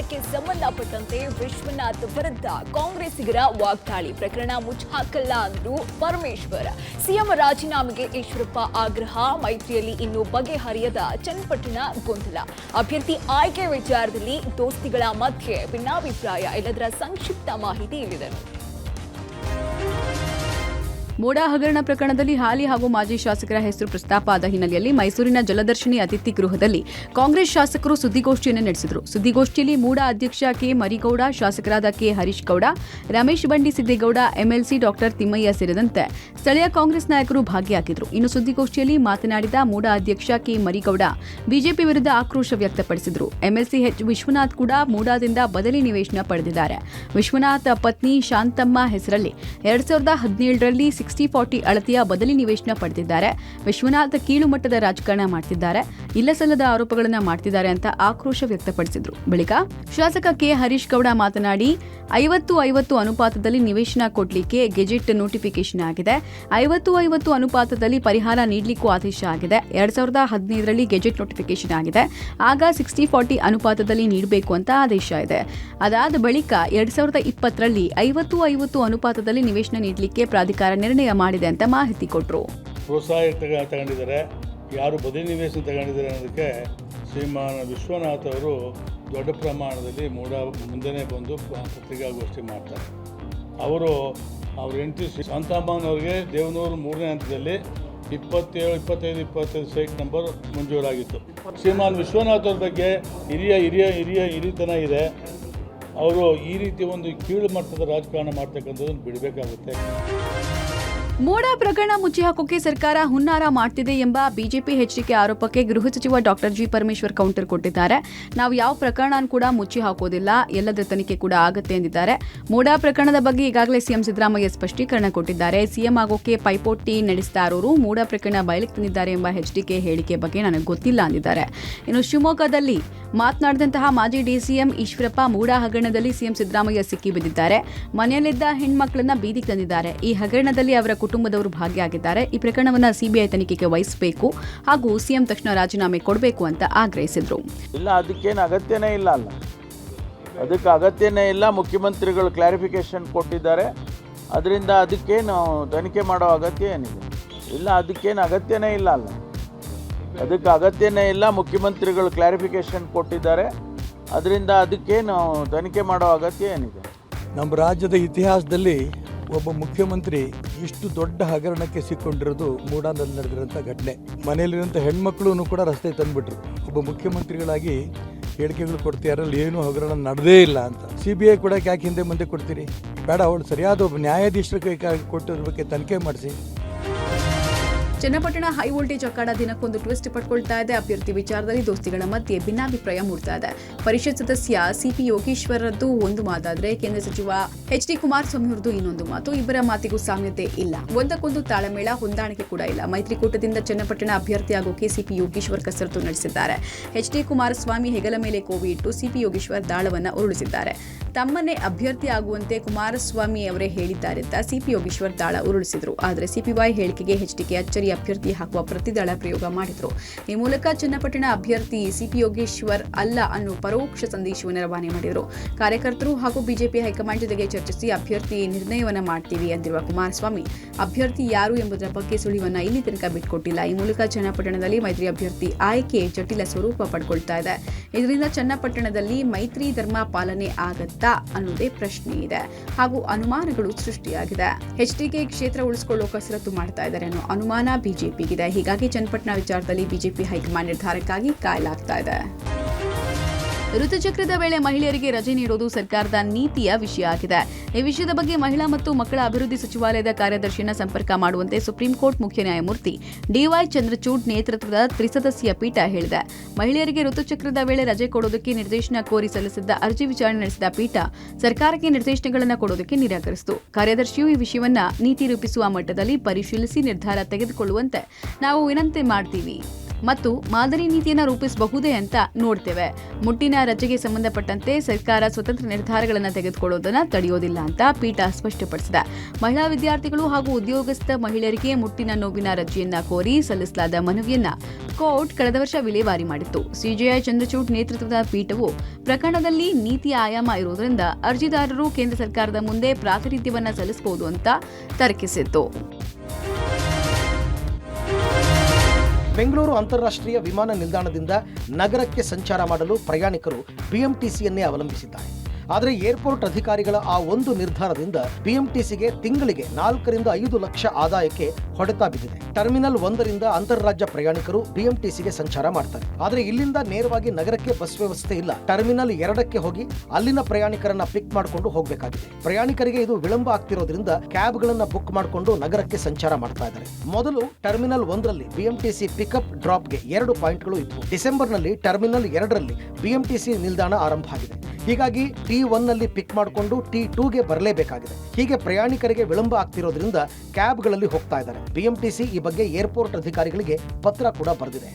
ಆಯ್ಕೆ ಸಂಬಂಧಪಟ್ಟಂತೆ ವಿಶ್ವನಾಥ್ ವಿರುದ್ಧ ಕಾಂಗ್ರೆಸ್ಸಿಗರ ವಾಗ್ದಾಳಿ. ಪ್ರಕರಣ ಮುಚ್ಚಾಕಲ್ಲ ಅಂದ್ರು ಪರಮೇಶ್ವರ್. ಸಿಎಂ ರಾಜೀನಾಮೆಗೆ ಈಶ್ವರಪ್ಪ ಆಗ್ರಹ. ಮೈತ್ರಿಯಲ್ಲಿ ಇನ್ನೂ ಬಗೆಹರಿಯದ ಚನ್ನಪಟ್ಟಣ ಗೊಂದಲ. ಅಭ್ಯರ್ಥಿ ಆಯ್ಕೆ ವಿಚಾರದಲ್ಲಿ ದೋಸ್ತಿಗಳ ಮಧ್ಯೆ ಭಿನ್ನಾಭಿಪ್ರಾಯ. ಎಲ್ಲದರ ಸಂಕ್ಷಿಪ್ತ ಮಾಹಿತಿ ಇಲ್ಲಿದೆ. ಮೋಡ ಹಗರಣ ಪ್ರಕರಣದಲ್ಲಿ ಹಾಲಿ ಹಾಗೂ ಮಾಜಿ ಶಾಸಕರ ಹೆಸರು ಪ್ರಸ್ತಾಪ ಆದ ಹಿನ್ನೆಲೆಯಲ್ಲಿ ಮೈಸೂರಿನ ಜಲದರ್ಶಿನಿ ಅತಿಥಿ ಗೃಹದಲ್ಲಿ ಕಾಂಗ್ರೆಸ್ ಶಾಸಕರು ಸುದ್ದಿಗೋಷ್ಠಿಯನ್ನು ನಡೆಸಿದರು. ಸುದ್ದಿಗೋಷ್ಠಿಯಲ್ಲಿ ಮೂಡ ಅಧ್ಯಕ್ಷ ಕೆ ಮರಿಗೌಡ, ಶಾಸಕರಾದ ಕೆ ಹರೀಶ್ ಗೌಡ, ರಮೇಶ್ ಬಂಡಿ ಸಿದ್ದೇಗೌಡ, ಎಂಎಲ್ಸಿ ಡಾಕ್ಟರ್ ತಿಮ್ಮಯ್ಯ ಸೇರಿದಂತೆ ಸ್ಥಳೀಯ ಕಾಂಗ್ರೆಸ್ ನಾಯಕರು ಭಾಗಿಯಾಗಿದ್ದರು. ಇನ್ನು ಸುದ್ದಿಗೋಷ್ಠಿಯಲ್ಲಿ ಮಾತನಾಡಿದ ಮೂಡ ಅಧ್ಯಕ್ಷ ಕೆ ಮರಿಗೌಡ ಬಿಜೆಪಿ ವಿರುದ್ಧ ಆಕ್ರೋಶ ವ್ಯಕ್ತಪಡಿಸಿದರು. ಎಂಎಲ್ಸಿ ಎಚ್ ವಿಶ್ವನಾಥ್ ಕೂಡ ಮೂಡಾದಿಂದ ಬದಲಿ ನಿವೇಶನ ಪಡೆದಿದ್ದಾರೆ. ವಿಶ್ವನಾಥ್ ಪತ್ನಿ ಶಾಂತಮ್ಮ ಹೆಸರಲ್ಲಿ 2017ರಲ್ಲಿ 60-40 ಅಳತೆಯ ಬದಲಿ ನಿವೇಶನ ಪಡೆದಿದ್ದಾರೆ. ವಿಶ್ವನಾಥ್ ಕೀಳು ಮಟ್ಟದ ರಾಜಕಾರಣ ಮಾಡ್ತಿದ್ದಾರೆ, ಇಲ್ಲಸಲ್ಲದ ಆರೋಪಗಳನ್ನು ಮಾಡ್ತಿದ್ದಾರೆ ಅಂತ ಆಕ್ರೋಶ ವ್ಯಕ್ತಪಡಿಸಿದ್ರು. ಬಳಿಕ ಶಾಸಕ ಕೆ ಹರೀಶ್ ಗೌಡ ಮಾತನಾಡಿ 50-50 ಅನುಪಾತದಲ್ಲಿ ನಿವೇಶನ ಕೊಡ್ಲಿಕ್ಕೆ ಗೆಜೆಟ್ ನೋಟಿಫಿಕೇಶನ್ ಆಗಿದೆ. 50-50 ಅನುಪಾತದಲ್ಲಿ ಪರಿಹಾರ ನೀಡಲಿಕ್ಕೂ ಆದೇಶ ಆಗಿದೆ. 2015ರಲ್ಲಿ ಗೆಜೆಟ್ ನೋಟಿಫಿಕೇಶನ್ ಆಗಿದೆ. ಆಗ 60-40 ಅನುಪಾತದಲ್ಲಿ ನೀಡಬೇಕು ಅಂತ ಆದೇಶ ಇದೆ. ಅದಾದ ಬಳಿಕ 2020ರಲ್ಲಿ 50-50 ಅನುಪಾತದಲ್ಲಿ ನಿವೇಶನ ನೀಡಲಿಕ್ಕೆ ಪ್ರಾಧಿಕಾರ ನಿರ್ಣಯ ಮಾಡಿದೆ ಅಂತ ಮಾಹಿತಿ ಕೊಟ್ಟರು. ಪ್ರೋತ್ಸಾಹ ತಗೊಂಡಿದ್ದಾರೆ, ಯಾರು ಬದಲಿ ನಿವೇಶನ ತಗೊಂಡಿದ್ದಾರೆ ಅನ್ನೋದಕ್ಕೆ ಶ್ರೀಮಾನ್ ವಿಶ್ವನಾಥ್ ಅವರು ದೊಡ್ಡ ಪ್ರಮಾಣದಲ್ಲಿ ಮುಂದೆನೇ ಬಂದು ಪತ್ರಿಕಾಗೋಷ್ಠಿ ಮಾಡ್ತಾರೆ. ಅವ್ರ ಹೆಂಡತಿ ಶಾಂತಮ್ಮನವ್ರಿಗೆ ದೇವನೂರು 3ನೇ ಹಂತದಲ್ಲಿ 25 ಸೈಟ್ ನಂಬರ್ ಮಂಜೂರಾಗಿತ್ತು. ಶ್ರೀಮಾನ್ ವಿಶ್ವನಾಥ್ ಅವ್ರ ಬಗ್ಗೆ ಹಿರಿತನ ಇದೆ. ಅವರು ಈ ರೀತಿ ಒಂದು ಕೀಳು ಮಟ್ಟದ ರಾಜಕಾರಣ ಮಾಡ್ತಕ್ಕಂಥದ್ದನ್ನು ಬಿಡಬೇಕಾಗುತ್ತೆ. ಮೋಡ ಪ್ರಕರಣ ಮುಚ್ಚಿ ಹಾಕೋಕೆ ಸರ್ಕಾರ ಹುನ್ನಾರ ಮಾಡ್ತಿದೆ ಎಂಬ ಬಿಜೆಪಿ ಎಚ್ಡಿಕೆ ಆರೋಪಕ್ಕೆ ಗೃಹ ಸಚಿವ ಡಾಕ್ಟರ್ ಜಿ ಪರಮೇಶ್ವರ್ ಕೌಂಟರ್ ಕೊಟ್ಟಿದ್ದಾರೆ. ನಾವು ಯಾವ ಪ್ರಕರಣ ಕೂಡ ಮುಚ್ಚಿ ಹಾಕೋದಿಲ್ಲ, ಎಲ್ಲದರ ತನಿಖೆ ಕೂಡ ಆಗುತ್ತೆ ಎಂದಿದ್ದಾರೆ. ಮೋಡ ಪ್ರಕರಣದ ಬಗ್ಗೆ ಈಗಾಗಲೇ ಸಿಎಂ ಸಿದ್ದರಾಮಯ್ಯ ಸ್ಪಷ್ಟೀಕರಣ ಕೊಟ್ಟಿದ್ದಾರೆ. ಸಿಎಂ ಆಗೋಕೆ ಪೈಪೋಟಿ ನಡೆಸ್ತಾ ಇರೋರು ಮೋಡ ಪ್ರಕರಣ ಬಯಲಿಗೆ ತಂದಿದ್ದಾರೆ ಎಂಬ ಎಚ್ಡಿಕೆ ಹೇಳಿಕೆ ಬಗ್ಗೆ ನನಗೆ ಗೊತ್ತಿಲ್ಲ ಅಂದಿದ್ದಾರೆ. ಇನ್ನು ಶಿವಮೊಗ್ಗದಲ್ಲಿ ಮಾತನಾಡಿದಂತಹ ಮಾಜಿ ಡಿಸಿಎಂ ಈಶ್ವರಪ್ಪ ಮೋಡ ಹಗರಣದಲ್ಲಿ ಸಿಎಂ ಸಿದ್ದರಾಮಯ್ಯ ಸಿಕ್ಕಿ ಬಿದ್ದಿದ್ದಾರೆ. ಮನೆಯಲ್ಲಿದ್ದ ಹೆಣ್ಮಕ್ಳನ್ನ ಬೀದಿಗೆ ತಂದಿದ್ದಾರೆ. ಈ ಹಗರಣದಲ್ಲಿ ಅವರ ಕುಟುಂಬದವರು ಭಾಗಿಯಾಗಿದ್ದಾರೆ. ಈ ಪ್ರಕರಣವನ್ನು ಸಿಬಿಐ ತನಿಖೆಗೆ ವಹಿಸಬೇಕು ಹಾಗೂ ಸಿಎಂ ತಕ್ಷಣ ರಾಜೀನಾಮೆ ಕೊಡಬೇಕು ಅಂತ ಆಗ್ರಹಿಸಿದ್ರು. ಇಲ್ಲ, ಅದಕ್ಕೇನು ಅಗತ್ಯನೇ ಇಲ್ಲ. ಅದಕ್ಕೆ ಅಗತ್ಯನೇ ಇಲ್ಲ. ಮುಖ್ಯಮಂತ್ರಿಗಳು ಕ್ಲಾರಿಫಿಕೇಶನ್ ಕೊಟ್ಟಿದ್ದಾರೆ. ಅದರಿಂದ ಅದಕ್ಕೇನು ತನಿಖೆ ಮಾಡೋ ಅಗತ್ಯ ಏನಿದೆ? ಇಲ್ಲ, ಅದಕ್ಕೇನು ಅಗತ್ಯನೇ ಇಲ್ಲ. ಅದಕ್ಕೆ ಅಗತ್ಯನೇ ಇಲ್ಲ. ಮುಖ್ಯಮಂತ್ರಿಗಳು ಕ್ಲಾರಿಫಿಕೇಶನ್ ಕೊಟ್ಟಿದ್ದಾರೆ. ಅದರಿಂದ ಅದಕ್ಕೇನು ತನಿಖೆ ಮಾಡೋ ಅಗತ್ಯ ಏನಿದೆ? ನಮ್ಮ ರಾಜ್ಯದ ಇತಿಹಾಸದಲ್ಲಿ ಒಬ್ಬ ಮುಖ್ಯಮಂತ್ರಿ ಇಷ್ಟು ದೊಡ್ಡ ಹಗರಣಕ್ಕೆ ಸಿಕ್ಕೊಂಡಿರೋದು ಮೂಡಾದಲ್ಲಿ ನಡೆದಿರೋಂಥ ಘಟನೆ. ಮನೆಯಲ್ಲಿರೋಂಥ ಹೆಣ್ಮಕ್ಳು ಕೂಡ ರಸ್ತೆ ತಂದುಬಿಟ್ರು. ಒಬ್ಬ ಮುಖ್ಯಮಂತ್ರಿಗಳಾಗಿ ಹೇಳಿಕೆಗಳು ಕೊಡ್ತೀಯಾರಲ್ಲಿ ಏನೂ ಹಗರಣ ನಡೆದೇ ಇಲ್ಲ ಅಂತ. ಸಿಬಿಐ ಕೂಡ ಯಾಕೆ ಹಿಂದೆ ಮುಂದೆ ಕೊಡ್ತೀರಿ? ಬೇಡ, ಅವಳು ಸರಿಯಾದ ಒಬ್ಬ ನ್ಯಾಯಾಧೀಶರ ಕೊಟ್ಟಿರೋ ಬಗ್ಗೆ ತನಿಖೆ ಮಾಡಿಸಿ. ಚನ್ನಪಟ್ಟಣ ಹೈ ವೋಲ್ಟೇಜ್ ಅಖಾಡ ದಿನಕ್ಕೊಂದು ಟ್ವಿಸ್ಟ್ ಪಡ್ಕೊಳ್ತಾ ಇದೆ. ಅಭ್ಯರ್ಥಿ ವಿಚಾರದಲ್ಲಿ ದೋಸ್ತಿಗಳ ಮಧ್ಯೆ ಭಿನ್ನಾಭಿಪ್ರಾಯ ಮೂಡ್ತಾ ಇದೆ. ಪರಿಷತ್ ಸದಸ್ಯ ಸಿಪಿ ಯೋಗೇಶ್ವರದ್ದು ಒಂದು ಮಾತಾದ್ರೆ ಕೇಂದ್ರ ಸಚಿವ ಎಚ್ ಡಿ ಕುಮಾರಸ್ವಾಮಿ ಅವರದ್ದು ಇನ್ನೊಂದು ಮಾತು. ಇಬ್ಬರ ಮಾತಿಗೂ ಸಾಮ್ಯತೆ ಇಲ್ಲ, ಒಂದಕ್ಕೊಂದು ತಾಳಮೇಳ, ಹೊಂದಾಣಿಕೆ ಕೂಡ ಇಲ್ಲ. ಮೈತ್ರಿಕೂಟದಿಂದ ಚನ್ನಪಟ್ಟಣ ಅಭ್ಯರ್ಥಿ ಆಗೋಕೆ ಸಿಪಿ ಯೋಗೇಶ್ವರ್ ಕಸರತ್ತು ನಡೆಸಿದ್ದಾರೆ. ಎಚ್ ಡಿ ಕುಮಾರಸ್ವಾಮಿ ಹೆಗಲ ಮೇಲೆ ಕೋವಿ ಇಟ್ಟು ಸಿಪಿ ಯೋಗೇಶ್ವರ್ ದಾಳವನ್ನ ಉರುಳಿಸಿದ್ದಾರೆ. ತಮ್ಮನ್ನೇ ಅಭ್ಯರ್ಥಿ ಆಗುವಂತೆ ಕುಮಾರಸ್ವಾಮಿ ಅವರೇ ಹೇಳಿದ್ದಾರೆ ಅಂತ ಸಿಪಿ ಯೋಗೇಶ್ವರ್ ದಾಳ ಉರುಳಿಸಿದ್ರು. ಆದರೆ ಸಿಪಿವೈ ಹೇಳಿಕೆಗೆ ಎಚ್ಡಿಕೆ ಅಚ್ಚರಿ ಅಭ್ಯರ್ಥಿ ಹಾಕುವ ಪ್ರತಿದಾಳ ಪ್ರಯೋಗ ಮಾಡಿದ್ರು. ಈ ಮೂಲಕ ಚನ್ನಪಟ್ಟಣ ಅಭ್ಯರ್ಥಿ ಸಿಪಿ ಯೋಗೇಶ್ವರ್ ಅಲ್ಲ ಅನ್ನೋ ಪರೋಕ್ಷ ಸಂದೇಶವನ್ನು ರವಾನೆ ಮಾಡಿದರು. ಕಾರ್ಯಕರ್ತರು ಹಾಗೂ ಬಿಜೆಪಿ ಹೈಕಮಾಂಡ್ ಜೊತೆಗೆ ಚರ್ಚಿಸಿ ಅಭ್ಯರ್ಥಿ ನಿರ್ಣಯವನ್ನ ಮಾಡ್ತೀವಿ ಅಂದಿರುವ ಕುಮಾರಸ್ವಾಮಿ ಅಭ್ಯರ್ಥಿ ಯಾರು ಎಂಬುದರ ಬಗ್ಗೆ ಸುಳಿವನ್ನ ಇಲ್ಲಿ ತನಕ ಬಿಟ್ಕೊಟ್ಟಿಲ್ಲ. ಈ ಮೂಲಕ ಚನ್ನಪಟ್ಟಣದಲ್ಲಿ ಮೈತ್ರಿ ಅಭ್ಯರ್ಥಿ ಆಯ್ಕೆ ಜಟಿಲ ಸ್ವರೂಪ ಪಡ್ಕೊಳ್ತಾ ಇದೆ. ಇದರಿಂದ ಚನ್ನಪಟ್ಟಣದಲ್ಲಿ ಮೈತ್ರಿ ಧರ್ಮ ಪಾಲನೆ ಆಗತ್ತಾ ಅನ್ನೋದೇ ಪ್ರಶ್ನೆ ಇದೆ ಹಾಗೂ ಅನುಮಾನಗಳು ಸೃಷ್ಟಿಯಾಗಿದೆ. ಎಚ್ಡಿಕೆ ಕ್ಷೇತ್ರ ಉಳಿಸಿಕೊಳ್ಳೋ ಕಸರತ್ತು ಮಾಡ್ತಾ ಇದ್ದಾರೆ ಅನ್ನೋ ಅನುಮಾನ ಬಿಜೆಪಿಗಿದೆ. ಹೀಗಾಗಿ ಚನ್ನಪಟ್ಟಣ ವಿಚಾರದಲ್ಲಿ ಬಿಜೆಪಿ ಹೈಕಮಾಂಡ್ ನಿರ್ಧಾರಕ್ಕಾಗಿ ಕಾಯಲಾಗ್ತಾ ಇದೆ. ಋತುಚಕ್ರದ ವೇಳೆ ಮಹಿಳೆಯರಿಗೆ ರಜೆ ನೀಡುವುದು ಸರ್ಕಾರದ ನೀತಿಯ ವಿಷಯ ಆಗಿದೆ. ಈ ವಿಷಯದ ಬಗ್ಗೆ ಮಹಿಳಾ ಮತ್ತು ಮಕ್ಕಳ ಅಭಿವೃದ್ಧಿ ಸಚಿವಾಲಯದ ಕಾರ್ಯದರ್ಶಿಯನ್ನು ಸಂಪರ್ಕ ಮಾಡುವಂತೆ ಸುಪ್ರೀಂ ಕೋರ್ಟ್ ಮುಖ್ಯ ನ್ಯಾಯಮೂರ್ತಿ ಡಿವೈ ಚಂದ್ರಚೂಡ್ ನೇತೃತ್ವದ ತ್ರಿಸದಸ್ಯ ಪೀಠ ಹೇಳಿದೆ. ಮಹಿಳೆಯರಿಗೆ ಋತುಚಕ್ರದ ವೇಳೆ ರಜೆ ಕೊಡೋದಕ್ಕೆ ನಿರ್ದೇಶನ ಕೋರಿ ಸಲ್ಲಿಸಿದ್ದ ಅರ್ಜಿ ವಿಚಾರಣೆ ನಡೆಸಿದ ಪೀಠ ಸರ್ಕಾರಕ್ಕೆ ನಿರ್ದೇಶನಗಳನ್ನು ಕೊಡೋದಕ್ಕೆ ನಿರಾಕರಿಸಿತು. ಕಾರ್ಯದರ್ಶಿಯು ಈ ವಿಷಯವನ್ನ ನೀತಿ ರೂಪಿಸುವ ಮಟ್ಟದಲ್ಲಿ ಪರಿಶೀಲಿಸಿ ನಿರ್ಧಾರ ತೆಗೆದುಕೊಳ್ಳುವಂತೆ ನಾವು ವಿನಂತಿ ಮಾಡ್ತೀವಿ. ಮತ್ತು ಮಾದರಿ ನೀತಿಯನ್ನು ರೂಪಿಸಬಹುದೇ ಅಂತ ನೋಡ್ತೇವೆ. ಮುಟ್ಟಿನ ರಜೆಗೆ ಸಂಬಂಧಪಟ್ಟಂತೆ ಸರ್ಕಾರ ಸ್ವತಂತ್ರ ನಿರ್ಧಾರಗಳನ್ನು ತೆಗೆದುಕೊಳ್ಳುವುದನ್ನು ತಡೆಯೋದಿಲ್ಲ ಅಂತ ಪೀಠ ಸ್ಪಷ್ಟಪಡಿಸಿದೆ. ಮಹಿಳಾ ವಿದ್ಯಾರ್ಥಿಗಳು ಹಾಗೂ ಉದ್ಯೋಗಸ್ಥ ಮಹಿಳೆಯರಿಗೆ ಮುಟ್ಟಿನ ನೋವಿನ ರಜೆಯನ್ನ ಕೋರಿ ಸಲ್ಲಿಸಲಾದ ಮನವಿಯನ್ನ ಕೋರ್ಟ್ ಕಳೆದ ವರ್ಷ ವಿಲೇವಾರಿ ಮಾಡಿತ್ತು. ಸಿಜೆಐ ಚಂದ್ರಚೂಡ್ ನೇತೃತ್ವದ ಪೀಠವು ಪ್ರಕರಣದಲ್ಲಿ ನೀತಿಯ ಆಯಾಮ ಇರುವುದರಿಂದ ಅರ್ಜಿದಾರರು ಕೇಂದ್ರ ಸರ್ಕಾರದ ಮುಂದೆ ಪ್ರಾತಿನಿಧ್ಯವನ್ನ ಸಲ್ಲಿಸಬಹುದು ಅಂತ ತರ್ಕಿಸಿತ್ತು. ಬೆಂಗಳೂರು ಅಂತಾರಾಷ್ಟ್ರೀಯ ವಿಮಾನ ನಿಲ್ದಾಣದಿಂದ ನಗರಕ್ಕೆ ಸಂಚಾರ ಮಾಡಲು ಪ್ರಯಾಣಿಕರು ಬಿಎಂಟಿಸಿಯನ್ನೇ ಅವಲಂಬಿಸಿದ್ದಾರೆ. ಆದರೆ ಏರ್ಪೋರ್ಟ್ ಅಧಿಕಾರಿಗಳ ಆ ಒಂದು ನಿರ್ಧಾರದಿಂದ ಬಿಎಂಟಿಸಿಗೆ ತಿಂಗಳಿಗೆ 4 ರಿಂದ 5 ಲಕ್ಷ ಆದಾಯಕ್ಕೆ ಹೊಡೆತ ಬಿದ್ದಿದೆ. ಟರ್ಮಿನಲ್ 1ರಿಂದ ಅಂತಾರಾಜ್ಯ ಪ್ರಯಾಣಿಕರು ಬಿಎಂಟಿಸಿಗೆ ಸಂಚಾರ ಮಾಡ್ತಾರೆ. ಆದರೆ ಇಲ್ಲಿಂದ ನೇರವಾಗಿ ನಗರಕ್ಕೆ ಬಸ್ ವ್ಯವಸ್ಥೆ ಇಲ್ಲ. ಟರ್ಮಿನಲ್ 2ಕ್ಕೆ ಹೋಗಿ ಅಲ್ಲಿನ ಪ್ರಯಾಣಿಕರನ್ನ ಪಿಕ್ ಮಾಡಿಕೊಂಡು ಹೋಗಬೇಕಾಗಿದೆ. ಪ್ರಯಾಣಿಕರಿಗೆ ಇದು ವಿಳಂಬ ಆಗ್ತಿರೋದ್ರಿಂದ ಕ್ಯಾಬ್ಗಳನ್ನ ಬುಕ್ ಮಾಡಿಕೊಂಡು ನಗರಕ್ಕೆ ಸಂಚಾರ ಮಾಡ್ತಾ ಇದ್ದಾರೆ. ಮೊದಲು ಟರ್ಮಿನಲ್ 1ರಲ್ಲಿ ಬಿಎಂಟಿಸಿ ಪಿಕಪ್ ಡ್ರಾಪ್ಗೆ 2 ಪಾಯಿಂಟ್ಗಳು ಇದ್ವು. ಡಿಸೆಂಬರ್ನಲ್ಲಿ ಟರ್ಮಿನಲ್ 2ರಲ್ಲಿ ಬಿಎಂಟಿಸಿ ನಿಲ್ದಾಣ ಆರಂಭ ಆಗಿದೆ. ಹೀಗಾಗಿ T1ನಲ್ಲಿ ಪಿಕ್ ಮಾಡಿಕೊಂಡು T2ಗೆ ಬರಲೇಬೇಕಾಗಿದೆ. ಹೀಗೆ ಪ್ರಯಾಣಿಕರಿಗೆ ವಿಳಂಬ ಆಗ್ತಿರೋದ್ರಿಂದ ಕ್ಯಾಬ್ಗಳಲ್ಲಿ ಹೋಗ್ತಾ ಇದ್ದಾರೆ. ಬಿಎಂಟಿಸಿ ಈ ಬಗ್ಗೆ ಏರ್ಪೋರ್ಟ್ ಅಧಿಕಾರಿಗಳಿಗೆ ಪತ್ರ ಕೂಡ ಬರೆದಿದೆ.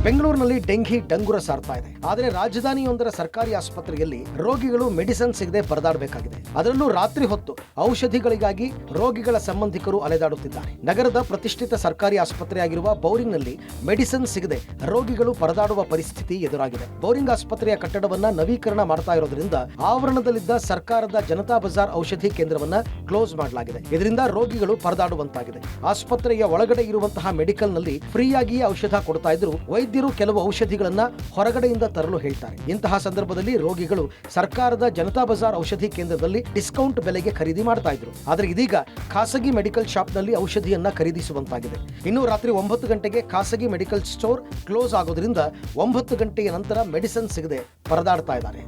ಬೆಂಗಳೂರಿನಲ್ಲಿ ಡೆಂಘಿ ಡಂಗುರ ಸಾರ್ತಾ ಇದೆ. ಆದರೆ ರಾಜಧಾನಿಯೊಂದರ ಸರ್ಕಾರಿ ಆಸ್ಪತ್ರೆಯಲ್ಲಿ ರೋಗಿಗಳು ಮೆಡಿಸಿನ್ ಸಿಗದೆ ಪರದಾಡಬೇಕಾಗಿದೆ. ಅದರಲ್ಲೂ ರಾತ್ರಿ ಹೊತ್ತು ಔಷಧಿಗಳಿಗಾಗಿ ರೋಗಿಗಳ ಸಂಬಂಧಿಕರು ಅಲೆದಾಡುತ್ತಿದ್ದಾರೆ. ನಗರದ ಪ್ರತಿಷ್ಠಿತ ಸರ್ಕಾರಿ ಆಸ್ಪತ್ರೆಯಾಗಿರುವ ಬೌರಿಂಗ್ನಲ್ಲಿ ಮೆಡಿಸಿನ್ ಸಿಗದೆ ರೋಗಿಗಳು ಪರದಾಡುವ ಪರಿಸ್ಥಿತಿ ಎದುರಾಗಿದೆ. ಬೌರಿಂಗ್ ಆಸ್ಪತ್ರೆಯ ಕಟ್ಟಡವನ್ನ ನವೀಕರಣ ಮಾಡ್ತಾ ಇರೋದ್ರಿಂದ ಆವರಣದಲ್ಲಿದ್ದ ಸರ್ಕಾರದ ಜನತಾ ಬಜಾರ್ ಔಷಧಿ ಕೇಂದ್ರವನ್ನ ಕ್ಲೋಸ್ ಮಾಡಲಾಗಿದೆ. ಇದರಿಂದ ರೋಗಿಗಳು ಪರದಾಡುವಂತಾಗಿದೆ. ಆಸ್ಪತ್ರೆಯ ಒಳಗಡೆ ಇರುವಂತಹ ಮೆಡಿಕಲ್ನಲ್ಲಿ ಫ್ರೀಯಾಗಿಯೇ ಔಷಧ ಕೊಡ್ತಾ ಇದ್ರು. ವೈದ್ಯರು ಕೆಲವು ಔಷಧಿಗಳನ್ನ ಹೊರಗಡೆಯಿಂದ ತರಲು ಹೇಳ್ತಾರೆ. ಇಂತಹ ಸಂದರ್ಭದಲ್ಲಿ ರೋಗಿಗಳು ಸರ್ಕಾರದ ಜನತಾ ಬಜಾರ್ ಔಷಧಿ ಕೇಂದ್ರದಲ್ಲಿ ಡಿಸ್ಕೌಂಟ್ ಬೆಲೆಗೆ ಖರೀದಿ ಮಾಡ್ತಾ ಇದ್ರು. ಆದರೆ ಇದೀಗ ಖಾಸಗಿ ಮೆಡಿಕಲ್ ಶಾಪ್ನಲ್ಲಿ ಔಷಧಿಯನ್ನ ಖರೀದಿಸುವಂತಾಗಿದೆ. ಇನ್ನು ರಾತ್ರಿ 9 ಗಂಟೆಗೆ ಖಾಸಗಿ ಮೆಡಿಕಲ್ ಸ್ಟೋರ್ ಕ್ಲೋಸ್ ಆಗೋದ್ರಿಂದ 9 ಗಂಟೆಯ ನಂತರ ಮೆಡಿಸಿನ್ ಸಿಗದೆ ಪರದಾಡ್ತಾ ಇದ್ದಾರೆ.